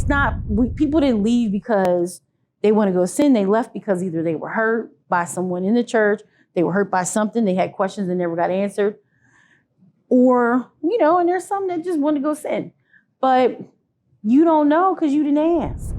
people didn't leave because they want to go sin. They left because either they were hurt by someone in the church, they were hurt by something, they had questions that never got answered, or, and there's some that just want to go sin. But you don't know because you didn't ask.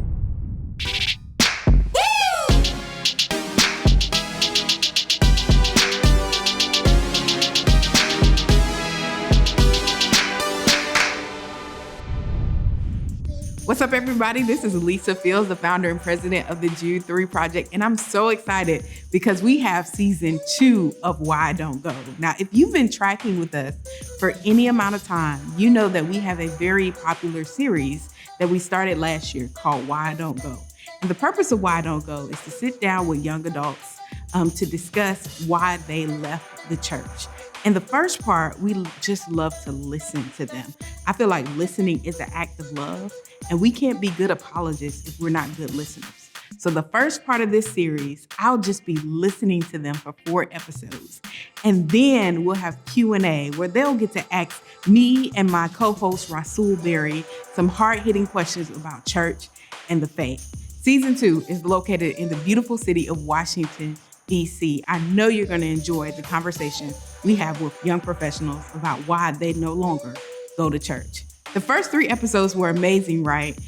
What's up, everybody? This is Lisa Fields, the founder and president of the Jude 3 Project, and I'm so excited because we have season 2 of Why Don't Go. Now, if you've been tracking with us for any amount of time, you know that we have a very popular series that we started last year called Why Don't Go. And the purpose of Why Don't Go is to sit down with young adults to discuss why they left the church. And the first part, we just love to listen to them. I feel like listening is an act of love, and we can't be good apologists if we're not good listeners. So the first part of this series, I'll just be listening to them for 4 episodes. And then we'll have Q&A where they'll get to ask me and my co-host Rasul Berry some hard-hitting questions about church and the faith. Season 2 is located in the beautiful city of Washington, D.C. I know you're going to enjoy the conversation we have with young professionals about why they no longer go to church. The first 3 episodes were amazing, right?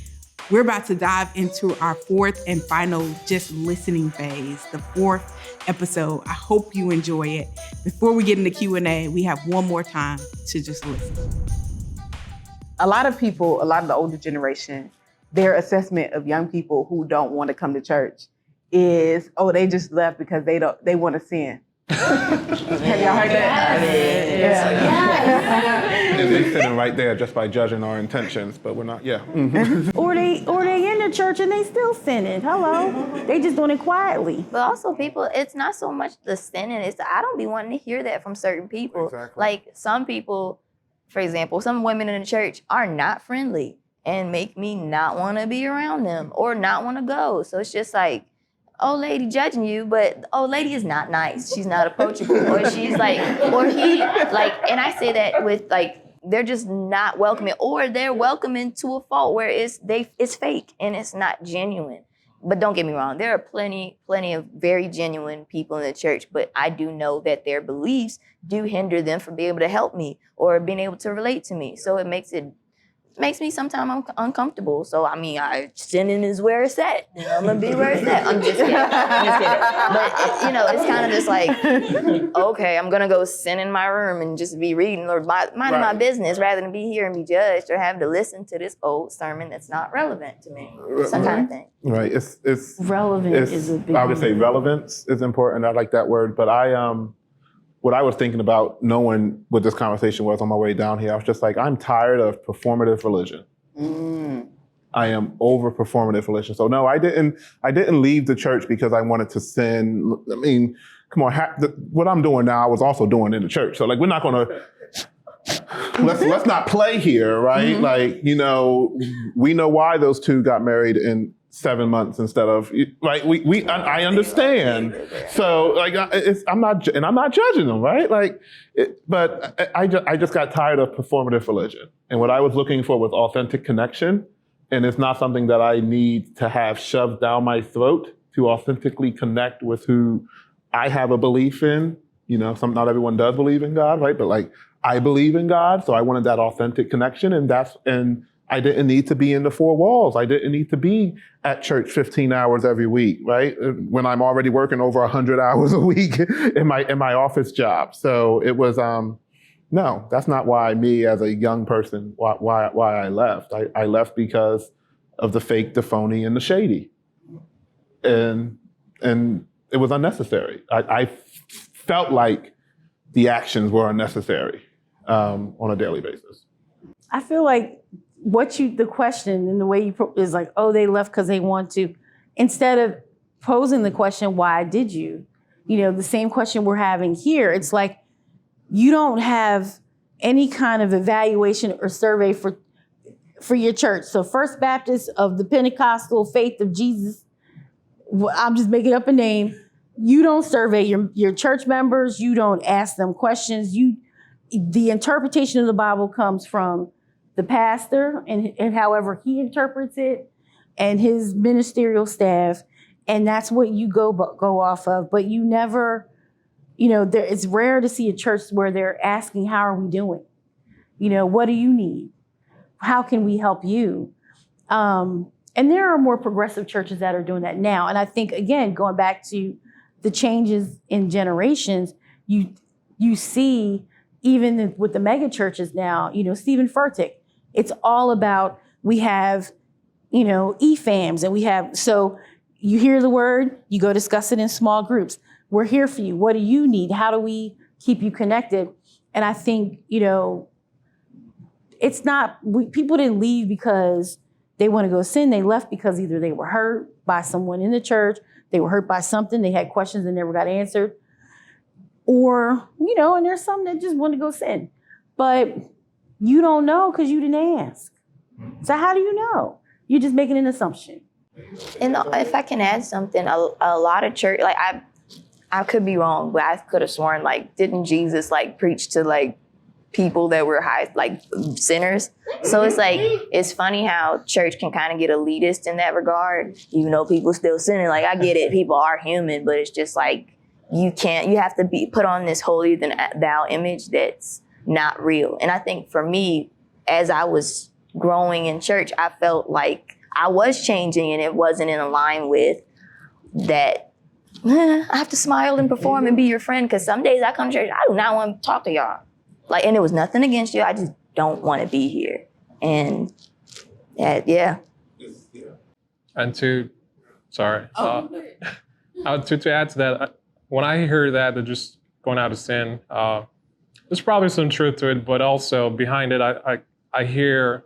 We're about to dive into our 4th and final just listening phase, the 4th episode. I hope you enjoy it. Before we get into Q&A, we have one more time to just listen. A lot of the older generation, their assessment of young people who don't want to come to church is, they just left because they want to sin. Have y'all heard that? And they're sitting right there just by judging our intentions, but we're not, Mm-hmm. Or they in the church and they still sinning. Hello. They just doing it quietly. But also people, it's not so much the sinning, it's I don't be wanting to hear that from certain people. Exactly. Like some people, for example, some women in the church are not friendly and make me not want to be around them or not want to go. So it's just like, old lady judging you, but the old lady is not nice. She's not approachable. Or she's like, or he, like, and I say that with like, they're just not welcoming, or they're welcoming to a fault where it's fake and it's not genuine. But don't get me wrong, there are plenty of very genuine people in the church, but I do know that their beliefs do hinder them from being able to help me or being able to relate to me. So it makes me sometimes uncomfortable. So, I mean, sinning is where it's at. I'm going to be where it's at. I'm just kidding. But, it's kind of just like, okay, I'm going to go sin in my room and just be reading or minding my business rather than be here and be judged or having to listen to this old sermon that's not relevant to me. Some kind of thing. Right. It's relevant is a big I would say relevance is important. I like that word. But what I was thinking about knowing what this conversation was on my way down here, I was just like, I'm tired of performative religion. I am over performative religion. So no, I didn't leave the church because I wanted to sin. I mean, come on, what I'm doing now, I was also doing in the church. So like, we're not going to, let's not play here, right? Mm-hmm. Like, we know why those 2 got married in 7 months instead of, right? I understand. So like, I'm not judging them, right? Like, but I just got tired of performative religion. And what I was looking for was authentic connection. And it's not something that I need to have shoved down my throat to authentically connect with who I have a belief in. Not everyone does believe in God, right? But like, I believe in God. So I wanted that authentic connection. And I didn't need to be in the 4 walls. I didn't need to be at church 15 hours every week, right? When I'm already working over 100 hours a week in my office job. So it was, no, that's not why me as a young person, why I left. I left because of the fake, the phony, and the shady. And it was unnecessary. I felt like the actions were unnecessary on a daily basis. I feel like the question and the way you is like, they left because they want to, instead of posing the question, why did you? The same question we're having here. It's like, you don't have any kind of evaluation or survey for your church. So First Baptist of the Pentecostal Faith of Jesus, I'm just making up a name. You don't survey your church members. You don't ask them questions. The interpretation of the Bible comes from the pastor and however he interprets it, and his ministerial staff, and that's what you go off of. But you never, it's rare to see a church where they're asking, how are we doing? What do you need? How can we help you? And there are more progressive churches that are doing that now. And I think, again, going back to the changes in generations, you see, even with the mega churches now, Stephen Furtick, it's all about, we have, EFAMs, and so you hear the word, you go discuss it in small groups. We're here for you. What do you need? How do we keep you connected? And I think, it's not, people didn't leave because they want to go sin. They left because either they were hurt by someone in the church, they were hurt by something, they had questions that never got answered, or, and there's some that just want to go sin. But you don't know because you didn't ask. So how do you know? You're just making an assumption. And if I can add something, a lot of church, like I could be wrong, but I could have sworn, like, didn't Jesus preach to people that were sinners? So it's it's funny how church can kind of get elitist in that regard, even though people still sinning. I get it, people are human, but it's just you have to be put on this holier than thou image that's not real. And I think for me, as I was growing in church, I felt like I was changing and it wasn't in line with that. I have to smile and perform and be your friend, because some days I come to church, I do not want to talk to y'all. And it was nothing against you. I just don't want to be here. And yeah. And to add to that, when I hear that they're just going out of sin, there's probably some truth to it, but also behind it, I hear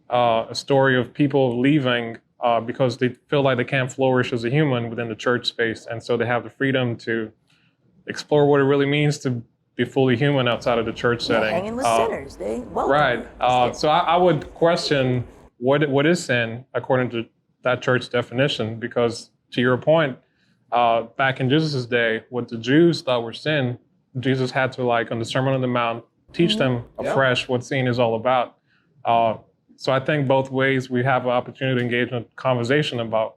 a story of people leaving because they feel like they can't flourish as a human within the church space, and so they have the freedom to explore what it really means to be fully human outside of the church setting. Hanging with sinners, right. So I would question what is sin according to that church definition, because to your point, back in Jesus' day, what the Jews thought were sin, Jesus had to, on the Sermon on the Mount, teach them afresh what sin is all about. So I think both ways we have an opportunity to engage in a conversation about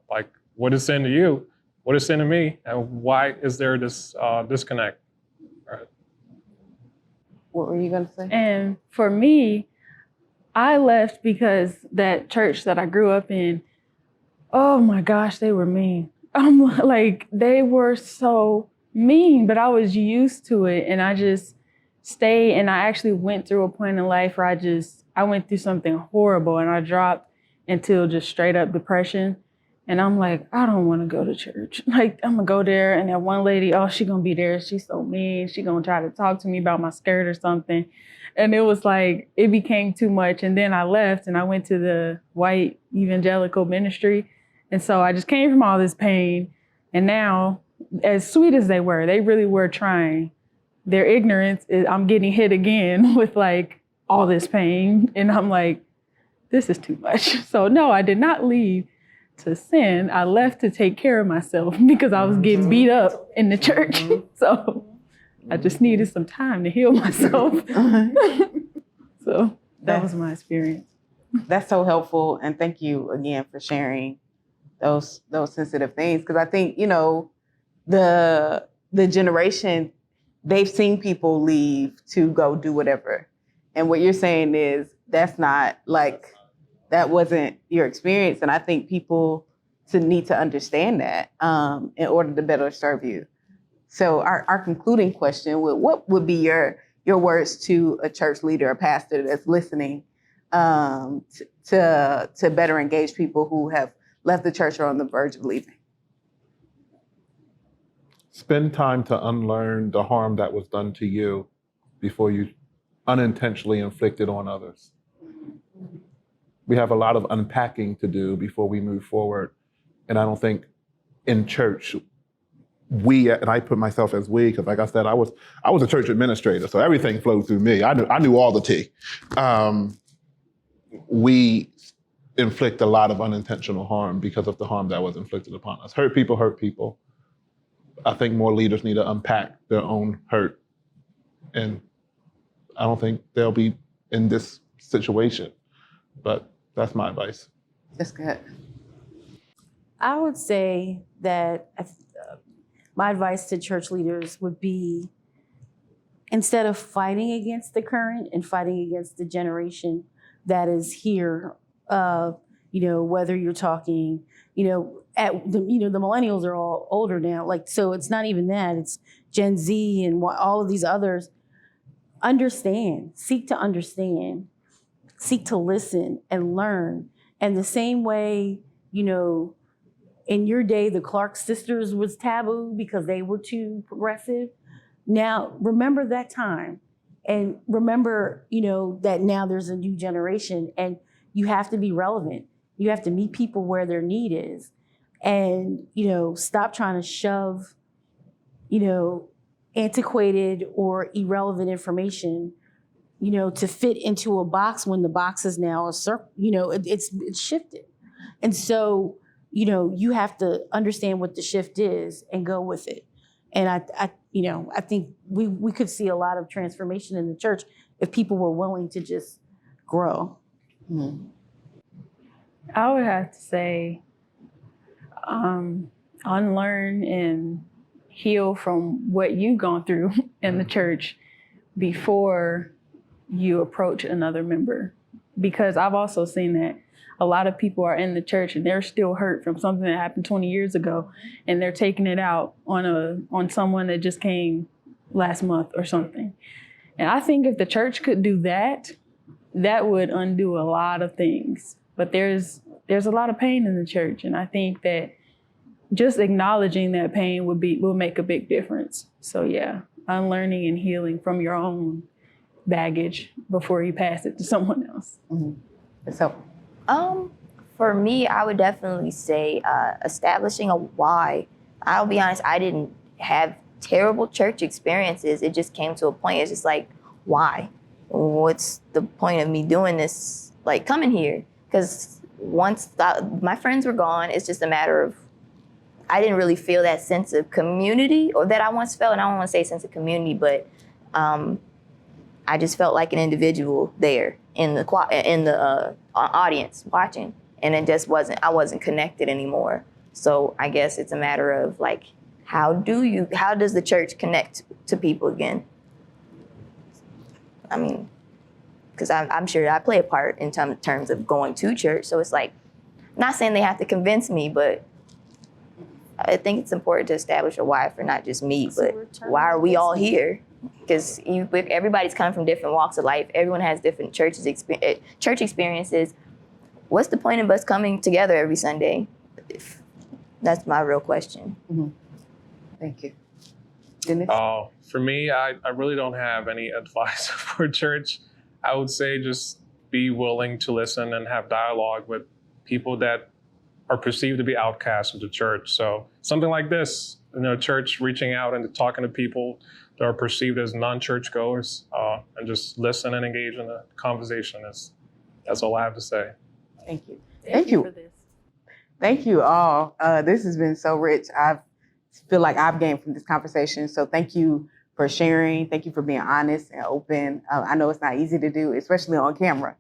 what is sin to you, what is sin to me, and why is there this disconnect? Right. What were you going to say? And for me, I left because that church that I grew up in, oh my gosh, they were mean. They were so mean, but I was used to it, and I just stayed. And I actually went through a point in life where I went through something horrible, and I dropped into just straight up depression. And I'm like, I don't want to go to church. I'm gonna go there, and that one lady, she gonna be there. She's so mean. She gonna try to talk to me about my skirt or something. And it was it became too much. And then I left, and I went to the white evangelical ministry. And so I just came from all this pain. And now, as sweet as they really were trying. Their ignorance is, I'm getting hit again with all this pain. And I'm like, this is too much. So no, I did not leave to sin. I left to take care of myself because I was getting beat up in the church. So I just needed some time to heal myself. So that was my experience. That's so helpful. And thank you again for sharing those sensitive things. Because I think, the generation, they've seen people leave to go do whatever. And what you're saying is that's not that wasn't your experience. And I think people need to understand that in order to better serve you. So our concluding question, what would be your words to a church leader, a pastor that's listening to better engage people who have left the church or on the verge of leaving? Spend time to unlearn the harm that was done to you before you unintentionally inflict it on others. We have a lot of unpacking to do before we move forward. And I don't think in church, and I put myself as we, because like I said, I was a church administrator, so everything flowed through me. I knew all the tea. We inflict a lot of unintentional harm because of the harm that was inflicted upon us. Hurt people. I think more leaders need to unpack their own hurt. And I don't think they'll be in this situation. But that's my advice. That's good. I would say that my advice to church leaders would be, instead of fighting against the current and fighting against the generation that is here, whether you're talking, the millennials are all older now. Like, so it's not even that, it's Gen Z and all of these others. Seek to understand, seek to listen and learn. And the same way, in your day, the Clark sisters was taboo because they were too progressive. Now, remember that time, and remember, that now there's a new generation, and you have to be relevant. You have to meet people where their need is, and, stop trying to shove, antiquated or irrelevant information, to fit into a box when the box is now a circle. It's shifted. And so, you have to understand what the shift is and go with it. And I think we could see a lot of transformation in the church if people were willing to just grow. Mm-hmm. I would have to say, unlearn and heal from what you've gone through in the church before you approach another member. Because I've also seen that a lot of people are in the church and they're still hurt from something that happened 20 years ago, and they're taking it out on someone that just came last month or something. And I think if the church could do that, that would undo a lot of things. But there's a lot of pain in the church, and I think that just acknowledging that pain will make a big difference. So yeah, unlearning and healing from your own baggage before you pass it to someone else. Mm-hmm. So, for me, I would definitely say establishing a why. I'll be honest, I didn't have terrible church experiences. It just came to a point. It's just like, why? What's the point of me doing this? Like, coming here? Because once my friends were gone, it's just a matter of, I didn't really feel that sense of community, or that I once felt, and I don't want to say sense of community, but I just felt like an individual there in the audience watching, and I wasn't connected anymore. So I guess it's a matter of like, how does the church connect to people again? I mean, because I'm sure I play a part in terms of going to church. So it's like, not saying they have to convince me, but I think it's important to establish a why for not just me, but why are we all here? Because everybody's coming from different walks of life. Everyone has different church experiences. What's the point of us coming together every Sunday? That's my real question. Mm-hmm. Thank you. Dennis? For me, I really don't have any advice for church. I would say just be willing to listen and have dialogue with people that are perceived to be outcasts of the church. So something like this, church reaching out and talking to people that are perceived as non-church goers, and just listen and engage in the conversation. That's all I have to say. Thank you. Thank you. For this. Thank you all. This has been so rich. I feel like I've gained from this conversation. So thank you for sharing. Thank you for being honest and open. I know it's not easy to do, especially on camera.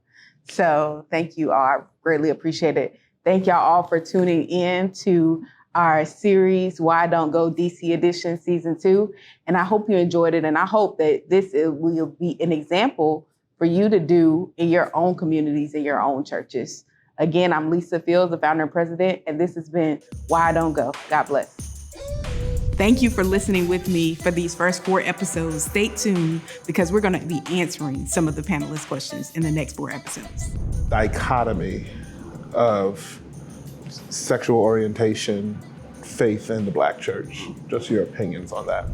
So thank you all. I greatly appreciate it. Thank y'all all for tuning in to our series, Why Don't Go DC Edition Season 2. And I hope you enjoyed it. And I hope that this will be an example for you to do in your own communities, in your own churches. Again, I'm Lisa Fields, the founder and president, and this has been Why Don't Go. God bless. Thank you for listening with me for these first 4 episodes. Stay tuned, because we're going to be answering some of the panelist questions in the next 4 episodes. Dichotomy of sexual orientation, faith in the Black church. Just your opinions on that.